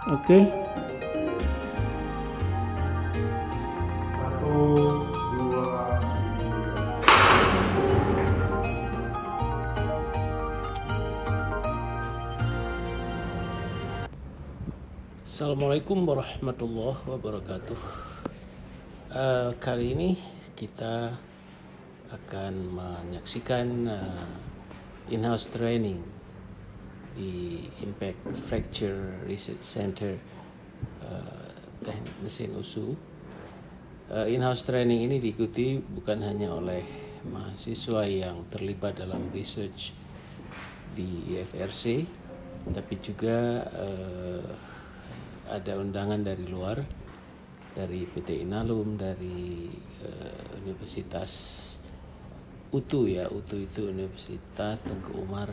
Oke. Satu, dua, Assalamualaikum warahmatullahi wabarakatuh. Kali ini kita akan menyaksikan in-house training di Impact Fracture Research Center Teknik Mesin USU. In-house training ini diikuti bukan hanya oleh mahasiswa yang terlibat dalam research di IFRC, tapi juga ada undangan dari luar, dari PT Inalum, dari Universitas UTU ya, UTU itu Universitas Tengku Umar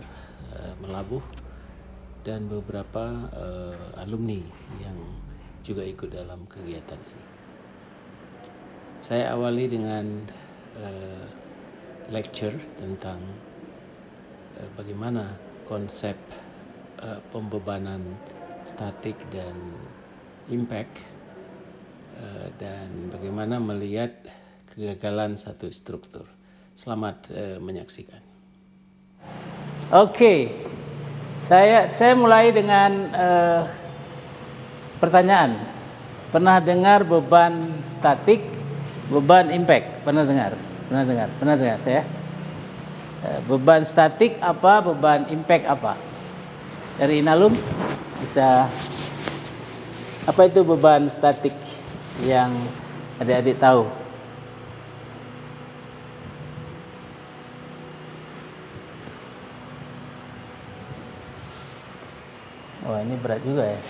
Melabuh, dan beberapa alumni yang juga ikut dalam kegiatan ini. Saya awali dengan lecture tentang bagaimana konsep pembebanan statik dan impact, dan bagaimana melihat kegagalan satu struktur. Selamat menyaksikan. Oke. Saya mulai dengan pertanyaan. Pernah dengar beban statik, beban impact? Pernah dengar ya? Beban statik apa, beban impact apa? Dari Inalum bisa, apa itu beban statik yang adik-adik tahu? Wah, ini berat juga ya.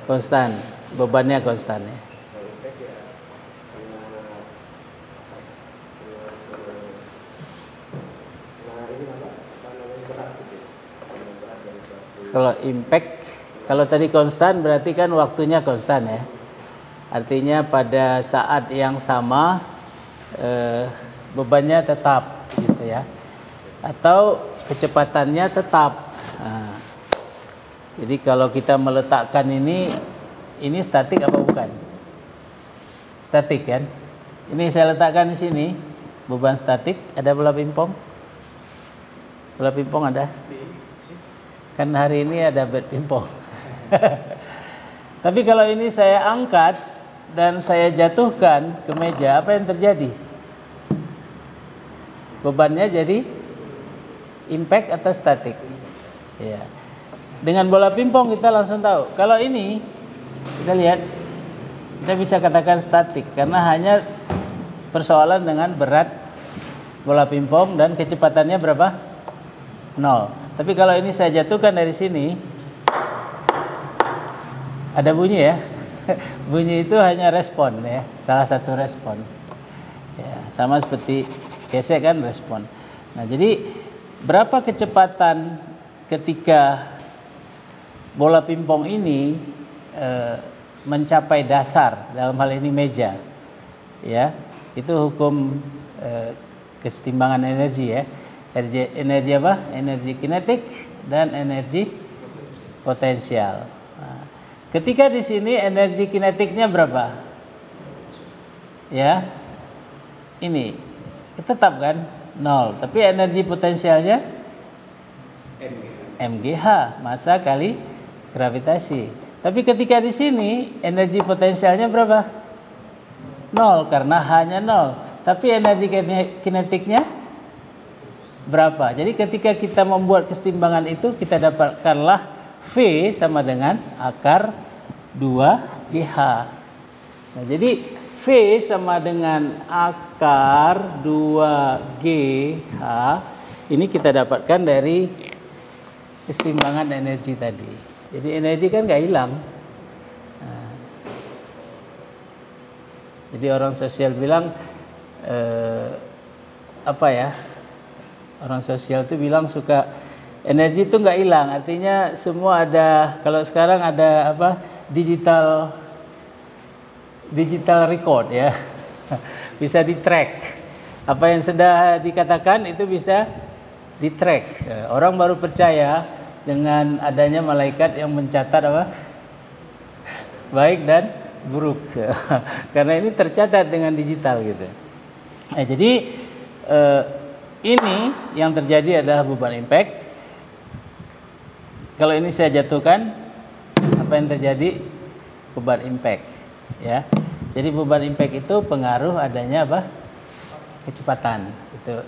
Konstan, bebannya konstan ya. Kalau impact, kalau tadi konstan berarti kan waktunya konstan ya. Artinya pada saat yang sama bebannya tetap gitu ya. Atau kecepatannya tetap. Nah, jadi kalau kita meletakkan ini statik apa bukan? Statik kan? Ini saya letakkan di sini, beban statik. Ada bola pingpong? Bola pingpong ada? Kan hari ini ada bat pingpong. Tapi kalau ini saya angkat dan saya jatuhkan ke meja, apa yang terjadi? Bebannya jadi impact atau statik? Ya. Dengan bola pingpong kita langsung tahu. Kalau ini kita lihat, kita bisa katakan statik karena hanya persoalan dengan berat bola pingpong dan kecepatannya berapa? 0. Tapi kalau ini saya jatuhkan dari sini, ada bunyi ya. Bunyi itu hanya respon ya, salah satu respon. Ya, sama seperti gesek kan respon. Nah, jadi berapa kecepatan ketika bola pingpong ini mencapai dasar, dalam hal ini meja, ya, itu hukum kesetimbangan energi ya. Energi apa? Energi kinetik dan energi potensial. Nah, ketika di sini energi kinetiknya berapa? Ya, ini tetap kan 0. Tapi energi potensialnya MGH, massa kali gravitasi. Tapi ketika di sini energi potensialnya berapa? 0 karena hanya 0. Tapi energi kinetiknya berapa? Jadi ketika kita membuat kesetimbangan itu, kita dapatkanlah V sama dengan akar 2GH. Nah, jadi V sama dengan akar 2GH ini kita dapatkan dari kesetimbangan energi tadi. Jadi energi kan nggak hilang. Nah, jadi orang sosial bilang apa ya? Orang sosial itu bilang suka energi itu nggak hilang, artinya semua ada. Kalau sekarang ada apa, digital record ya, Bisa di-track. Apa yang sudah dikatakan itu bisa di-track. Orang baru percaya dengan adanya malaikat yang mencatat apa? Baik dan buruk. Karena ini tercatat dengan digital gitu. Jadi ini yang terjadi adalah beban impact. Kalau ini saya jatuhkan, apa yang terjadi? Beban impact, ya. Jadi beban impact itu pengaruh adanya apa? Kecepatan. Itu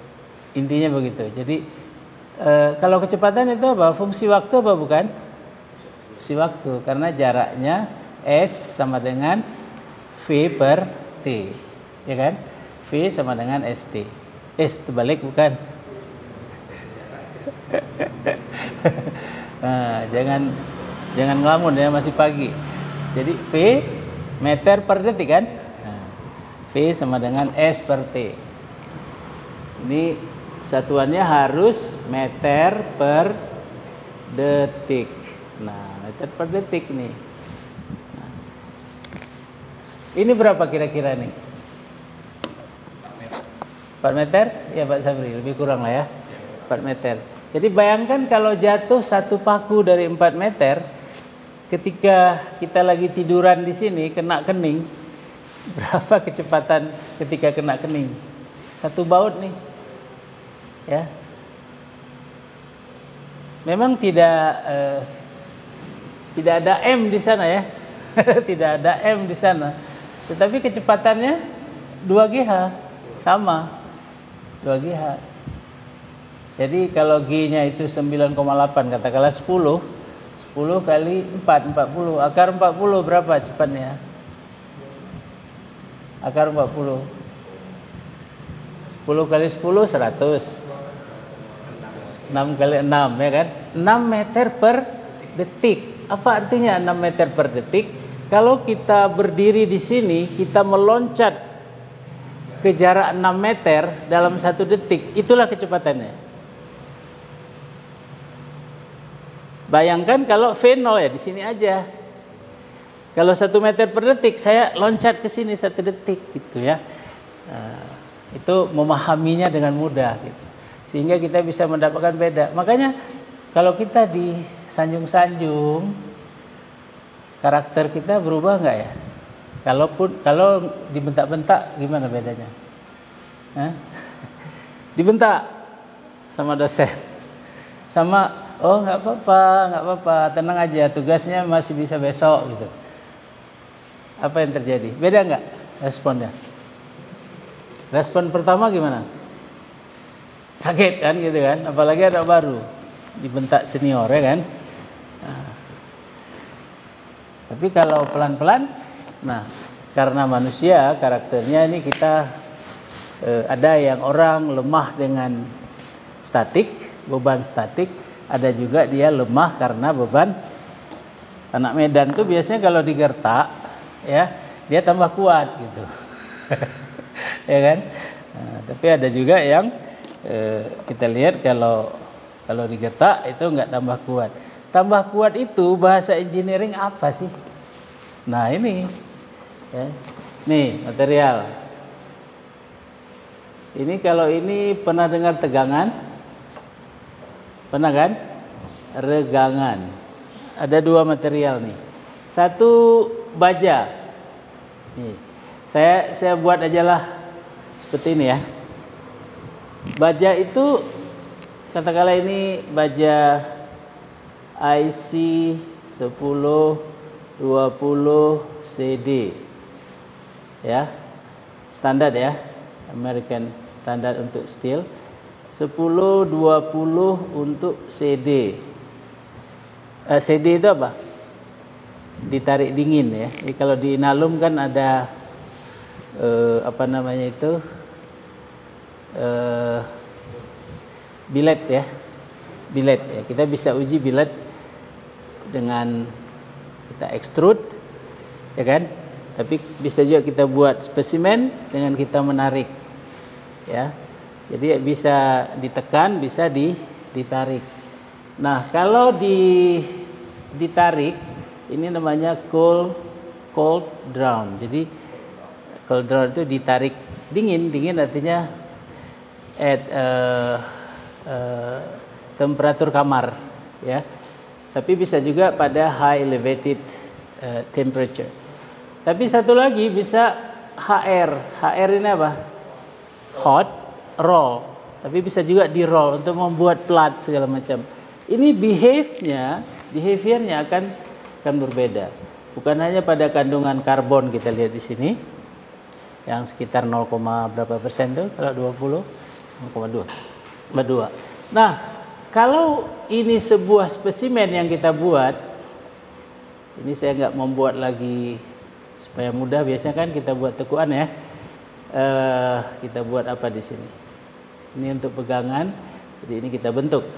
intinya begitu. Jadi kalau kecepatan itu apa? Fungsi waktu apa bukan? Fungsi waktu, karena jaraknya S sama dengan V per T, ya kan? V sama dengan ST. S terbalik bukan? Nah, jangan ngelamun ya, masih pagi. Jadi V meter per detik kan? Nah, V sama dengan S per T. Ini satuannya harus meter per detik. Nah, meter per detik nih. Nah, ini berapa kira-kira nih? 4 meter? Ya Pak Sabri, lebih kurang lah ya. 4 meter. Jadi bayangkan kalau jatuh satu paku dari 4 meter, ketika kita lagi tiduran di sini kena kening, berapa kecepatan ketika kena kening? Satu baut nih, ya. Memang tidak ada M di sana ya, tidak ada M di sana. Tetapi kecepatannya 2GH, sama 2GH. Jadi kalau G-nya itu 9,8, katakanlah 10 kali 4, 40. Akar 40 berapa cepatnya? Akar 40. 10 kali 10, 100. 6 kali 6, ya kan? 6 meter per detik. Apa artinya 6 meter per detik? Kalau kita berdiri di sini, kita meloncat ke jarak 6 meter dalam 1 detik, itulah kecepatannya. Bayangkan kalau V0 ya di sini aja. Kalau 1 meter per detik, saya loncat ke sini 1 detik gitu ya. Itu memahaminya dengan mudah gitu. Sehingga kita bisa mendapatkan beda. Makanya kalau kita disanjung-sanjung, karakter kita berubah nggak ya? Kalau dibentak-bentak gimana bedanya? Dibentak sama dosen, sama oh nggak apa-apa, tenang aja, tugasnya masih bisa besok gitu. Apa yang terjadi? Beda nggak responnya? Respon pertama gimana? Kaget kan gitu kan? Apalagi anak baru dibentak senior ya kan? Nah. Tapi kalau pelan-pelan, nah karena manusia karakternya ini kita ada yang orang lemah dengan statik, beban statik. Ada juga dia lemah karena beban. Anak Medan tuh biasanya kalau digertak ya dia tambah kuat gitu. Ya kan? Nah, tapi ada juga yang kita lihat kalau digertak itu nggak tambah kuat. Tambah kuat itu bahasa engineering apa sih? Nah ini ya. Nih material. Ini kalau ini pernah dengar tegangan? Pernah kan? Regangan. Ada 2 material nih. Satu baja. Nih. Saya buat aja lah seperti ini ya. Baja itu katakanlah ini baja IC 1020 CD. Ya. Standar ya. American Standard untuk steel. 10-20 untuk CD. CD itu apa? Ditarik dingin ya. Jadi kalau di Inalum kan ada apa namanya itu billet ya. Billet ya. Kita bisa uji billet dengan kita extrude ya kan? Tapi bisa juga kita buat spesimen dengan kita menarik ya. Jadi bisa ditekan, bisa ditarik. Nah, kalau ditarik, ini namanya cold drawn. Jadi cauldron itu ditarik dingin. Dingin artinya at temperatur kamar, ya. Tapi bisa juga pada high elevated temperature. Tapi satu lagi bisa HR. HR ini apa? Hot roll. Tapi bisa juga di roll untuk membuat plat segala macam. Ini behaviornya akan berbeda. Bukan hanya pada kandungan karbon kita lihat di sini, yang sekitar 0, berapa persen tuh kalau 20? 0,2. Nah, kalau ini sebuah spesimen yang kita buat, ini saya nggak membuat lagi supaya mudah. Biasanya kan kita buat tekuan ya. Kita buat apa di sini? Ini untuk pegangan. Jadi ini kita bentuk.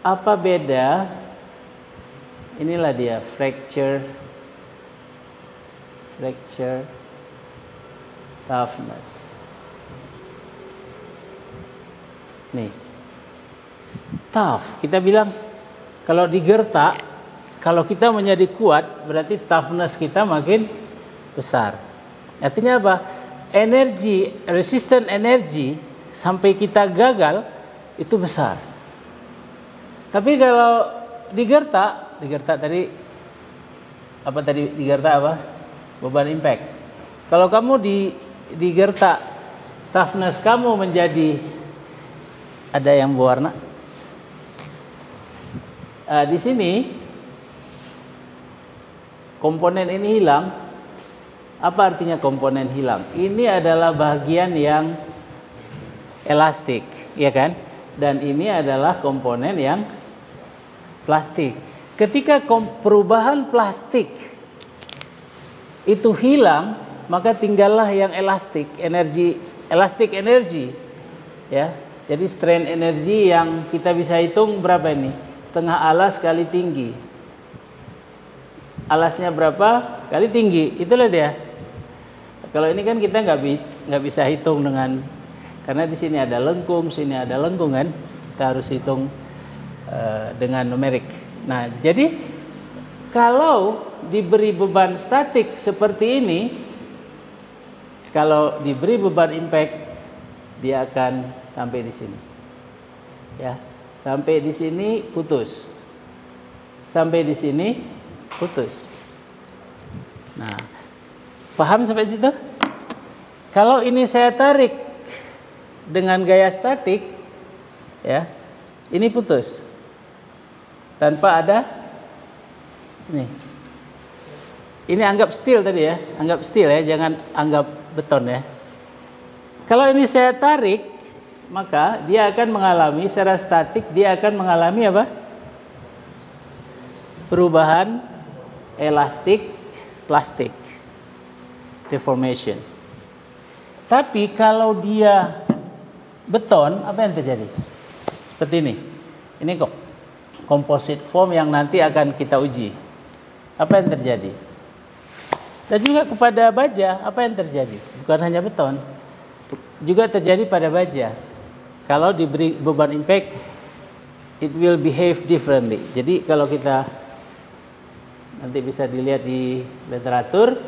Apa beda? Inilah dia fracture toughness. Nih, tough. Kita bilang kalau digertak, kalau kita menjadi kuat, berarti toughness kita makin besar. Artinya apa? Energi, resistant energi sampai kita gagal itu besar. Tapi kalau digertak tadi apa tadi digertak apa? Beban impact. Kalau kamu digertak, toughness kamu menjadi ada yang berwarna. Di sini komponen ini hilang. Apa artinya komponen hilang? Ini adalah bagian yang elastik, ya kan? Dan ini adalah komponen yang plastik. Ketika perubahan plastik itu hilang, maka tinggallah yang elastik energi, ya. Jadi strain energi yang kita bisa hitung berapa ini? Setengah alas kali tinggi. Alasnya berapa kali tinggi? Itulah dia. Kalau ini kan kita nggak bisa hitung karena di sini ada lengkung, sini ada lengkung kan. Kita harus hitung dengan numerik. Nah, jadi kalau diberi beban statik seperti ini, kalau diberi beban impact, dia akan sampai di sini. Ya, sampai di sini putus. Sampai di sini putus. Nah, paham sampai situ? Kalau ini saya tarik dengan gaya statik, ya, ini putus. Tanpa ada ini. Ini anggap steel tadi ya, anggap steel ya, jangan anggap beton ya. Kalau ini saya tarik, maka dia akan mengalami secara statik, dia akan mengalami apa? Perubahan elastik plastik, deformation. Tapi kalau dia beton, apa yang terjadi? Seperti ini. Ini kok composite form yang nanti akan kita uji. Apa yang terjadi? Dan juga kepada baja, apa yang terjadi? Bukan hanya beton, juga terjadi pada baja. Kalau diberi beban impact, it will behave differently. Jadi kalau kita nanti bisa dilihat di literatur,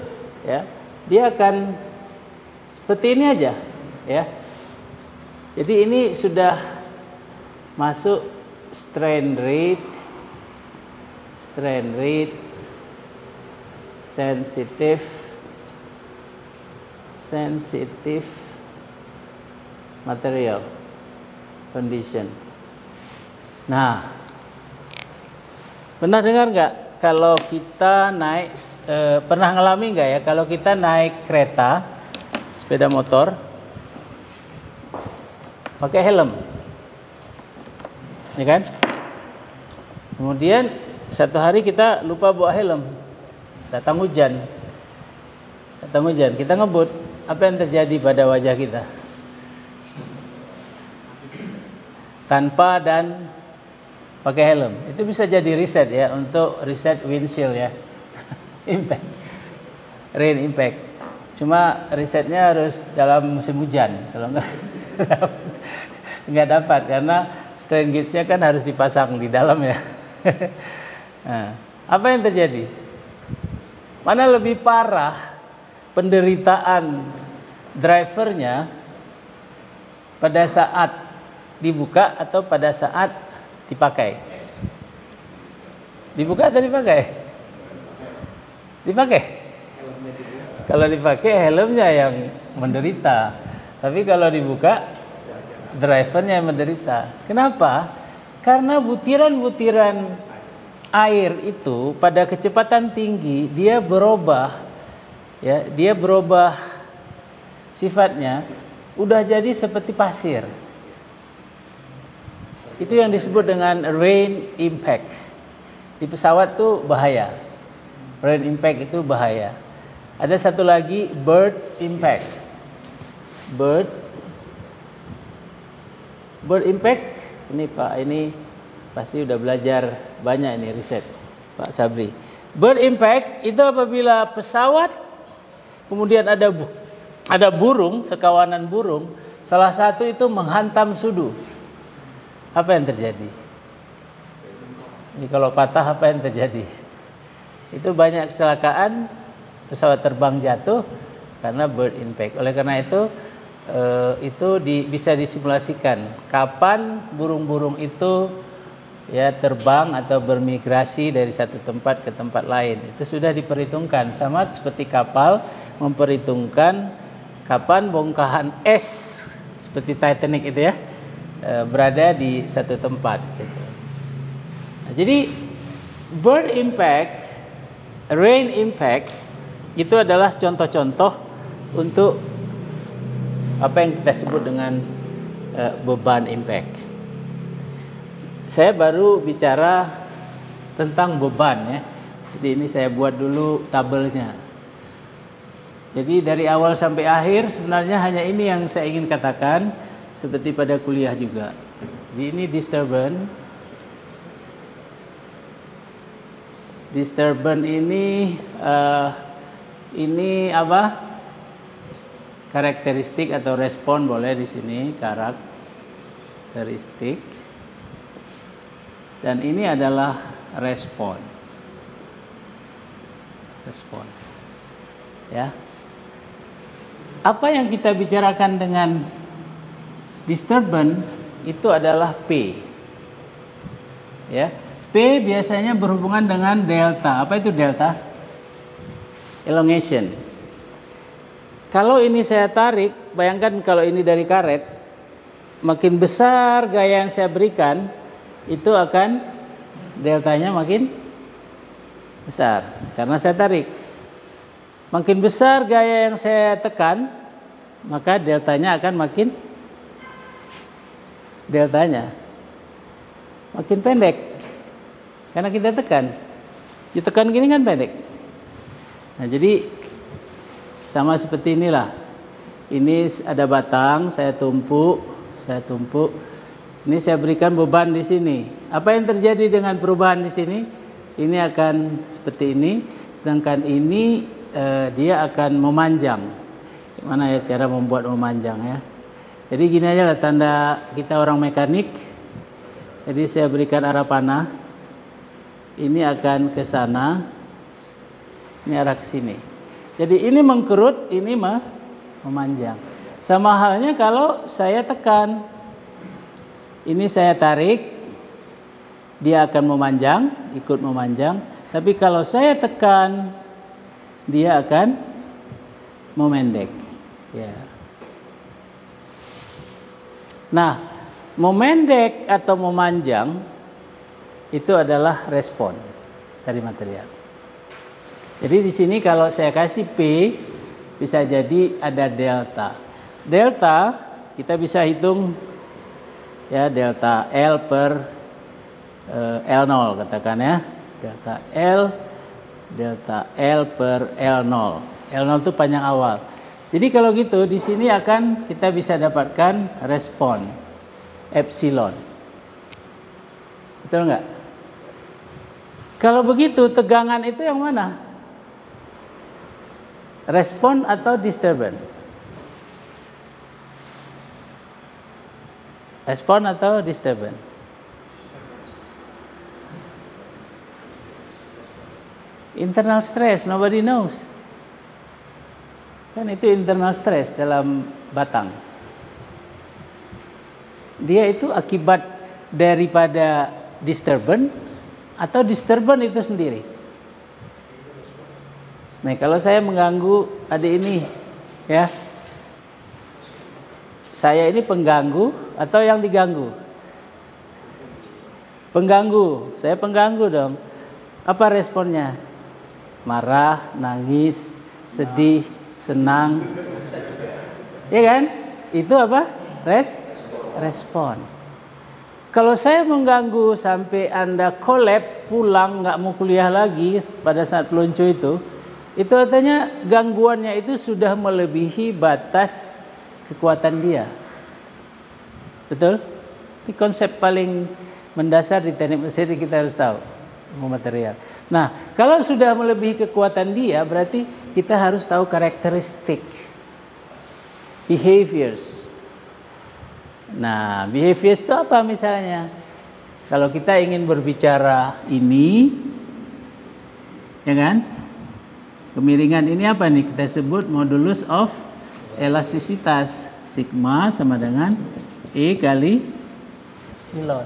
ya, dia akan seperti ini aja, ya. Jadi ini sudah masuk strain rate, sensitive material condition. Nah, pernah dengar nggak kalau kita naik, pernah ngalami nggak ya kalau kita naik kereta, sepeda motor, pakai helm, ya kan? Kemudian satu hari kita lupa bawa helm, datang hujan, kita ngebut, apa yang terjadi pada wajah kita? Tanpa dan pakai helm, itu bisa jadi riset ya, untuk riset windshield ya, impact, rain impact. Cuma risetnya harus dalam musim hujan, kalau nggak dapat karena strain gauge-nya kan harus dipasang di dalam ya. Nah, apa yang terjadi? Mana lebih parah penderitaan drivernya pada saat dibuka atau pada saat dipakai? Dibuka atau dipakai? Dipakai. Kalau dipakai helmnya yang menderita. Tapi kalau dibuka drivernya yang menderita. Kenapa? Karena butiran-butiran air itu pada kecepatan tinggi dia berubah, ya, dia berubah sifatnya, udah jadi seperti pasir. Itu yang disebut dengan rain impact. Di pesawat tuh bahaya. Rain impact itu bahaya. Ada satu lagi bird impact. Bird impact. Ini Pak, ini pasti udah belajar banyak ini riset Pak Sabri. Bird impact itu apabila pesawat kemudian ada burung, sekawanan burung, salah satu itu menghantam sudu. Apa yang terjadi? Ini kalau patah apa yang terjadi? Itu banyak kecelakaan, pesawat terbang jatuh karena bird impact. Oleh karena itu bisa disimulasikan kapan burung-burung itu ya terbang atau bermigrasi dari satu tempat ke tempat lain. Itu sudah diperhitungkan, sama seperti kapal memperhitungkan kapan bongkahan es seperti Titanic itu ya berada di satu tempat gitu. Nah, jadi bird impact, rain impact itu adalah contoh-contoh untuk apa yang kita sebut dengan beban impact. Saya baru bicara tentang beban ya. Jadi ini saya buat dulu tabelnya. Jadi dari awal sampai akhir sebenarnya hanya ini yang saya ingin katakan, seperti pada kuliah juga. Jadi ini disturbance. Disturbance ini apa? Karakteristik atau respon boleh di sini, karakteristik. Dan ini adalah respon. Respon. Ya. Apa yang kita bicarakan dengan disturbance itu adalah P. Ya. P biasanya berhubungan dengan delta. Apa itu delta? Elongation. Kalau ini saya tarik, bayangkan kalau ini dari karet, makin besar gaya yang saya berikan, itu akan deltanya makin besar karena saya tarik. Makin besar gaya yang saya tekan, maka deltanya akan makin pendek karena kita tekan. Ditekan gini kan pendek. Nah, jadi sama seperti inilah. Ini ada batang, saya tumpuk. Ini saya berikan beban di sini. Apa yang terjadi dengan perubahan di sini? Ini akan seperti ini, sedangkan ini dia akan memanjang. Gimana ya cara membuat memanjang ya? Jadi gini aja lah tanda kita orang mekanik. Jadi saya berikan arah panah. Ini akan ke sana. Ini arah ke sini. Jadi ini mengkerut, ini memanjang. Sama halnya kalau saya tekan. Ini saya tarik, dia akan memanjang, ikut memanjang. Tapi kalau saya tekan, dia akan memendek. Ya. Nah, memendek atau memanjang itu adalah respon dari material. Jadi di sini kalau saya kasih P, bisa jadi ada delta. Delta kita bisa hitung ya, delta L per L0 katakan ya. Delta L per L0. L0 itu panjang awal. Jadi kalau gitu di sini akan kita bisa dapatkan respon epsilon. Betul nggak? Kalau begitu tegangan itu yang mana? Respon atau disturbance? Respon atau disturbance? Internal stress, nobody knows. Kan itu internal stress dalam batang. Dia itu akibat daripada disturbance atau disturbance itu sendiri. Nah, kalau saya mengganggu adik ini, ya, saya ini pengganggu atau yang diganggu? Pengganggu, saya pengganggu dong. Apa responnya? Marah, nangis, sedih, senang. Ya kan? Itu apa? Respon. Kalau saya mengganggu sampai Anda kolab, pulang, nggak mau kuliah lagi pada saat peluncu itu artinya gangguannya itu sudah melebihi batas kekuatan dia. Betul? Ini konsep paling mendasar di teknik mesin kita harus tahu, ilmu material. Nah, kalau sudah melebihi kekuatan dia, berarti kita harus tahu karakteristik, behaviors. Nah, behaviors itu apa misalnya? Kalau kita ingin berbicara ini, ya kan? Kemiringan ini apa nih? Kita sebut modulus of elastisitas. Sigma sama dengan E kali epsilon.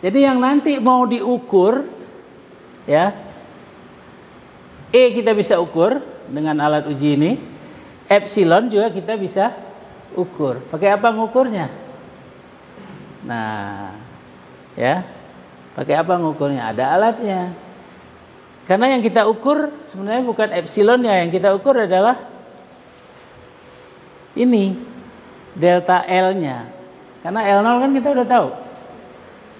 Jadi yang nanti mau diukur, ya, E kita bisa ukur dengan alat uji ini, epsilon juga kita bisa ukur. Pakai apa ngukurnya? Nah, ya, pakai apa ngukurnya? Ada alatnya. Karena yang kita ukur sebenarnya bukan epsilonnya, yang kita ukur adalah ini, delta L-nya. Karena L0 kan kita udah tahu.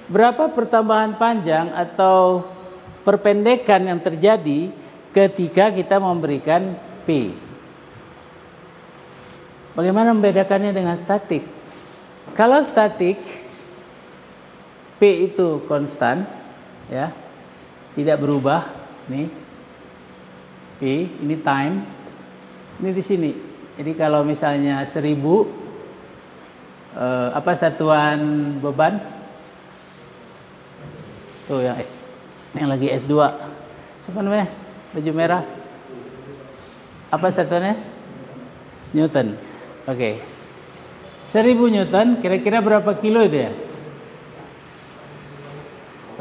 Berapa pertambahan panjang atau perpendekan yang terjadi ketika kita memberikan P. Bagaimana membedakannya dengan statik? Kalau statik, P itu konstan, ya, tidak berubah. Nih, P, ini time, ini di sini. Jadi kalau misalnya 1000, apa satuan beban? Tuh yang lagi S2, siapa namanya? Baju merah. Apa satuannya? Newton. Oke. 1000 Newton, kira-kira berapa kilo itu ya?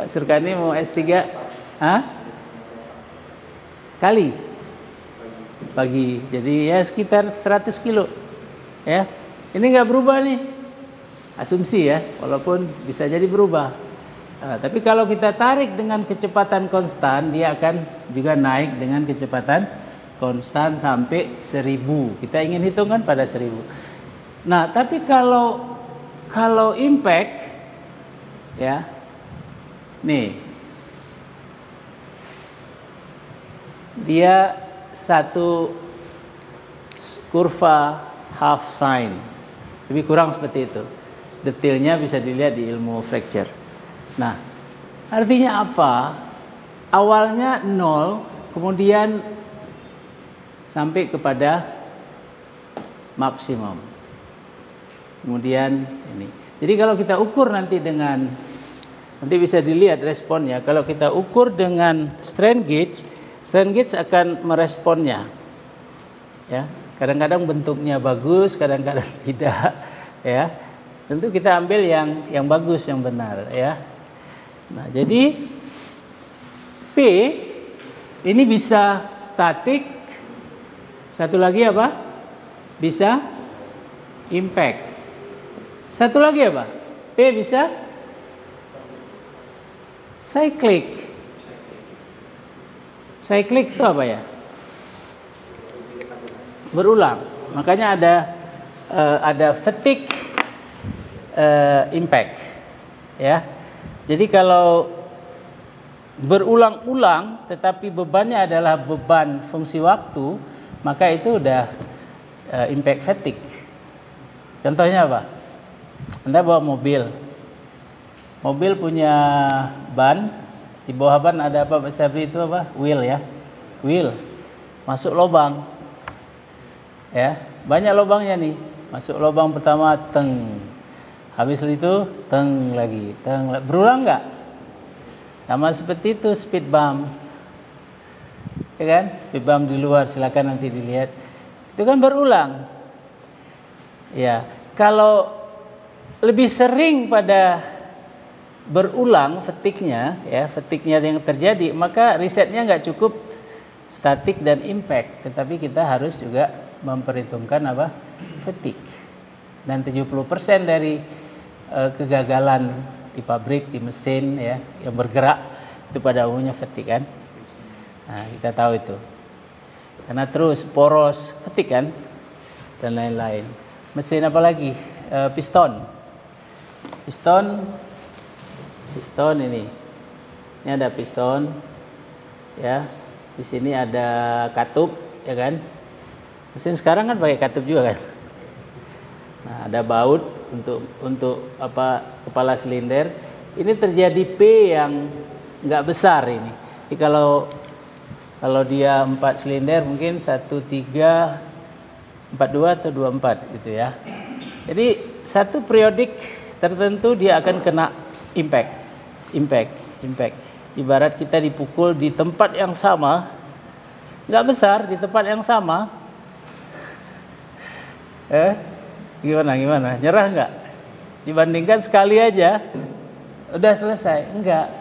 Pak Surkani mau S3? Hah? Kali? Pagi. Jadi ya sekitar 100 kilo. Ya. Ini nggak berubah nih. Asumsi ya, walaupun bisa jadi berubah. Nah, tapi kalau kita tarik dengan kecepatan konstan, dia akan juga naik dengan kecepatan konstan sampai 1000. Kita ingin hitungkan pada 1000. Nah, tapi kalau impact, ya, nih, dia satu kurva half sine, lebih kurang seperti itu. Detailnya bisa dilihat di ilmu fracture. Nah, artinya apa? Awalnya 0, kemudian sampai kepada maksimum. Kemudian ini. Jadi kalau kita ukur nanti nanti bisa dilihat responnya. Kalau kita ukur dengan strain gauge akan meresponnya. Ya, kadang-kadang bentuknya bagus, kadang-kadang tidak, ya. Tentu kita ambil yang bagus, yang benar, ya. Nah, jadi P ini bisa statik. Satu lagi apa? Bisa impact. Satu lagi apa? P bisa cyclic. Cyclic itu apa ya? Berulang. Makanya ada fatigue impact, ya. Jadi kalau berulang-ulang tetapi bebannya adalah beban fungsi waktu, maka itu udah impact fatigue. Contohnya apa? Anda bawa mobil punya ban, di bawah ban ada apa? Pak Sabri, itu apa? Wheel, ya. Wheel masuk lubang, ya, banyak lubangnya nih. Masuk lubang pertama, teng. Habis itu teng lagi, berulang nggak? Sama seperti itu speed bump, ya kan? Speed bump di luar, silakan nanti dilihat. Itu kan berulang. Ya, kalau lebih sering pada berulang fatigue-nya, ya, fatigue-nya yang terjadi, maka risetnya nggak cukup statik dan impact, tetapi kita harus juga memperhitungkan apa? Fatigue. Dan 70% dari kegagalan di pabrik, di mesin, ya, yang bergerak itu pada umumnya fatigue kan. Nah, kita tahu itu. Karena terus poros, fatigue kan, dan lain-lain. Mesin apa lagi? Piston ini. Ini ada piston, ya. Di sini ada katup, ya kan. Mesin sekarang kan pakai katup juga kan. Nah, ada baut untuk apa, kepala silinder. Ini terjadi P yang nggak besar ini. Jadi kalau dia 4 silinder mungkin 1, 3, 42 atau 24 gitu ya. Jadi satu periodik tertentu dia akan kena impact. Ibarat kita dipukul di tempat yang sama, nggak besar, di tempat yang sama. Gimana? Nyerah nggak? Dibandingkan sekali aja, udah selesai. Enggak.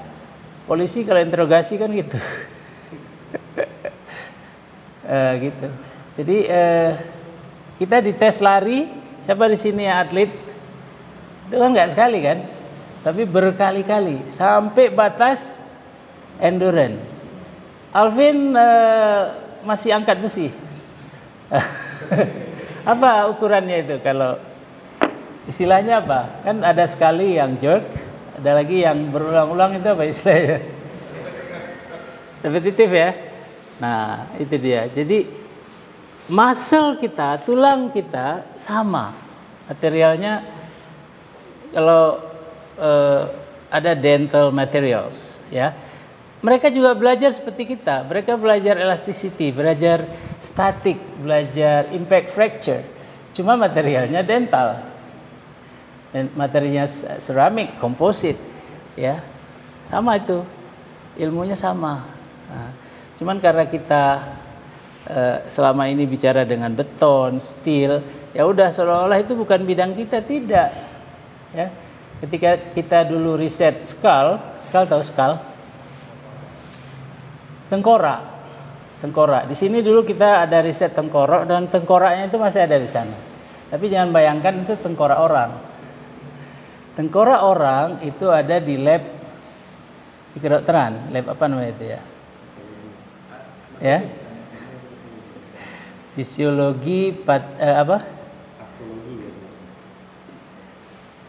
Polisi kalau interogasi kan gitu. Gitu. Jadi kita dites lari, siapa di sini yang atlet? Itu kan nggak sekali kan, tapi berkali-kali sampai batas endurance. Alvin masih angkat besi. Apa ukurannya itu? Kalau istilahnya apa? Kan ada sekali yang jerk, ada lagi yang berulang-ulang, itu apa istilahnya? Repetitif ya. Nah, itu dia. Jadi muscle kita, tulang kita sama materialnya. Kalau ada dental materials, ya, mereka juga belajar seperti kita. Mereka belajar elasticity, belajar static, belajar impact fracture. Cuma materialnya dental, dan materialnya ceramik, komposit, ya, sama itu, ilmunya sama. Nah, cuman karena kita selama ini bicara dengan beton, steel, ya udah seolah-olah itu bukan bidang kita. Tidak, ya. Ketika kita dulu riset skull tahu skull? Tengkorak. Di sini dulu kita ada riset tengkorak, dan tengkoraknya itu masih ada di sana. Tapi jangan bayangkan itu tengkorak orang. Tengkorak orang itu ada di lab di kedokteran, lab apa namanya itu ya? Ya. Fisiologi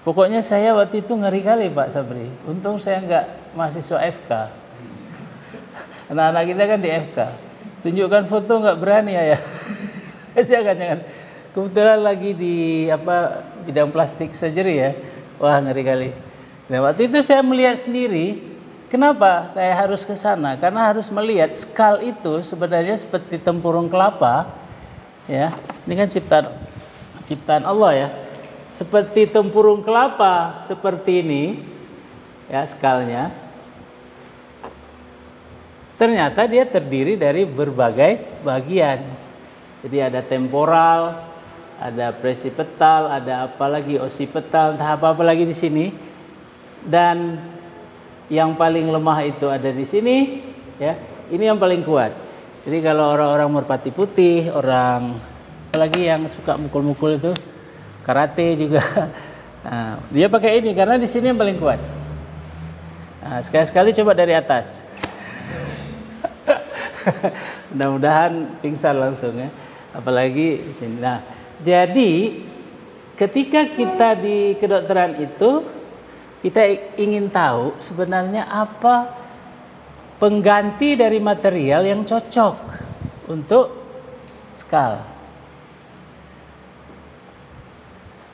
Pokoknya saya waktu itu ngeri kali Pak Sabri. Untung saya nggak mahasiswa FK. Anak-anak kita kan di FK. Tunjukkan foto nggak berani ya. Jangan. Kebetulan lagi di bidang plastik surgery ya. Wah, ngeri kali. Nah, waktu itu saya melihat sendiri. Kenapa saya harus ke sana? Karena harus melihat skull itu sebenarnya seperti tempurung kelapa. Ya, ini kan ciptaan Allah ya. Seperti tempurung kelapa seperti ini, ya, skullnya. Ternyata dia terdiri dari berbagai bagian. Jadi ada temporal, ada presipital, ada apalagi osipital, entah apa lagi di sini. Dan yang paling lemah itu ada di sini, ya. Ini yang paling kuat. Jadi kalau orang-orang merpati putih, orang apalagi yang suka mukul-mukul itu, karate juga, nah, dia pakai ini karena di sini yang paling kuat. Nah, sekali-sekali coba dari atas. Mudah-mudahan pingsan langsung ya. Apalagi di sini. Nah, jadi ketika kita di kedokteran itu, kita ingin tahu sebenarnya apa pengganti dari material yang cocok untuk skull.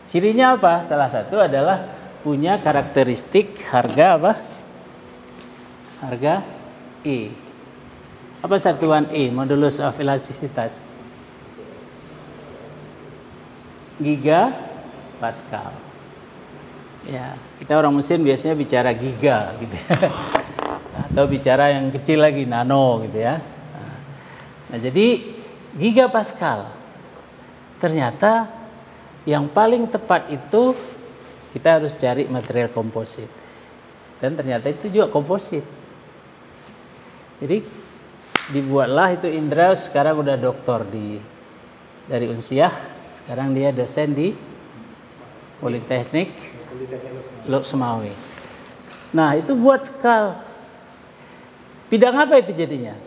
Cirinya apa? Salah satu adalah punya karakteristik harga apa? Harga E. Apa satuan E? Modulus of elastisitas. Giga Pascal. Ya, kita orang mesin biasanya bicara giga gitu ya. Atau bicara yang kecil lagi, nano gitu ya. Nah, jadi gigapascal. ternyata yang paling tepat itu kita harus cari material komposit. Dan ternyata itu juga komposit. Jadi dibuatlah itu Indra, sekarang udah doktor dari Unsiah, sekarang dia dosen di Politeknik Lok Sumawe. Nah, itu buat skal. Bidang apa itu jadinya?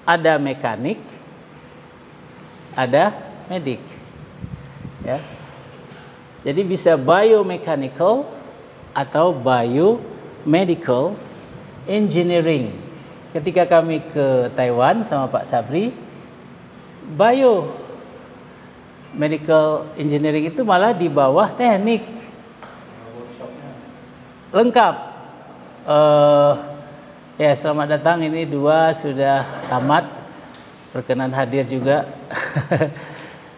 Ada mekanik, ada medik. Ya. Jadi bisa biomechanical atau biomedical engineering. Ketika kami ke Taiwan sama Pak Sabri, biomedical engineering itu malah di bawah teknik. Lengkap. Ya, selamat datang, ini 2 sudah tamat, berkenan hadir juga.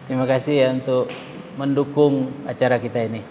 Terima kasih ya untuk mendukung acara kita ini.